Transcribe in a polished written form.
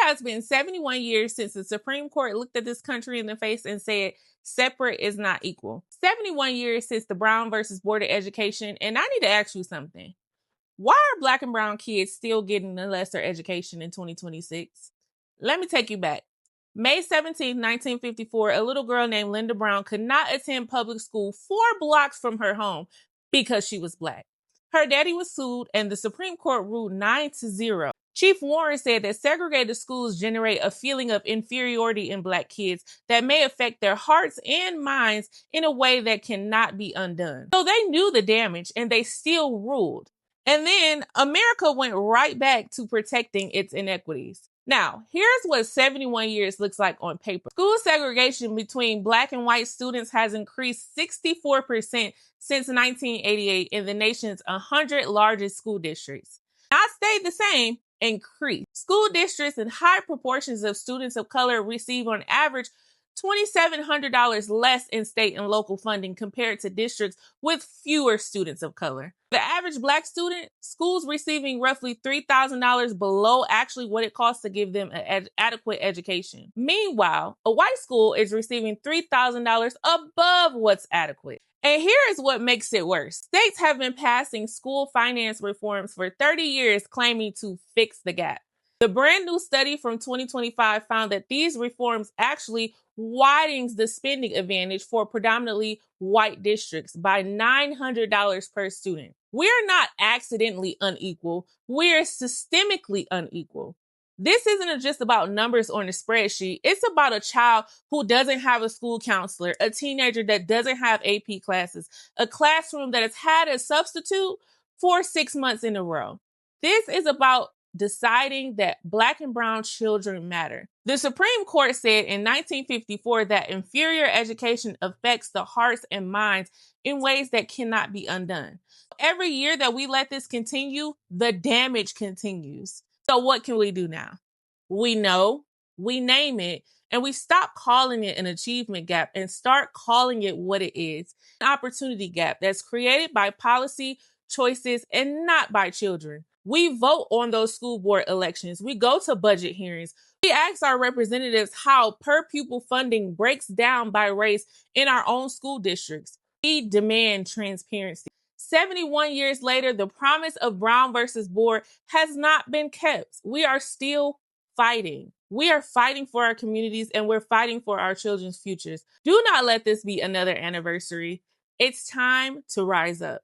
has been 71 years since the Supreme Court looked at this country in the face and said, separate is not equal. 71 years since the Brown versus Board of Education, and I need to ask you something. Why are Black and brown kids still getting a lesser education in 2026? Let me take you back. May 17, 1954, a little girl named Linda Brown could not attend public school 4 blocks from her home because she was Black. Her daddy was sued and the Supreme Court ruled 9-0. Chief Warren said that segregated schools generate a feeling of inferiority in Black kids that may affect their hearts and minds in a way that cannot be undone. So they knew the damage and they still ruled. And then America went right back to protecting its inequities. Now, here's what 71 years looks like on paper. School segregation between Black and white students has increased 64% since 1988 in the nation's 100 largest school districts. Not stayed the same, increased. School districts in high proportions of students of color receive on average $2,700 less in state and local funding compared to districts with fewer students of color. The average Black student, schools receiving roughly $3,000 below actually what it costs to give them an adequate education. Meanwhile, a white school is receiving $3,000 above what's adequate. And here is what makes it worse. States have been passing school finance reforms for 30 years claiming to fix the gap. The brand new study from 2025 found that these reforms actually widens the spending advantage for predominantly white districts by $900 per student. We're not accidentally unequal. We're systemically unequal. This isn't just about numbers on a spreadsheet. It's about a child who doesn't have a school counselor, a teenager that doesn't have AP classes, a classroom that has had a substitute for 6 months in a row. This is about deciding that Black and brown children matter. The Supreme Court said in 1954 that inferior education affects the hearts and minds in ways that cannot be undone. Every year that we let this continue, the damage continues. So what can we do now? We know, we name it, and we stop calling it an achievement gap and start calling it what it is, an opportunity gap that's created by policy choices and not by children. We vote on those school board elections. We go to budget hearings. We ask our representatives how per pupil funding breaks down by race in our own school districts. We demand transparency. 71 years later, the promise of Brown versus Board has not been kept. We are still fighting. We are fighting for our communities and we're fighting for our children's futures. Do not let this be another anniversary. It's time to rise up.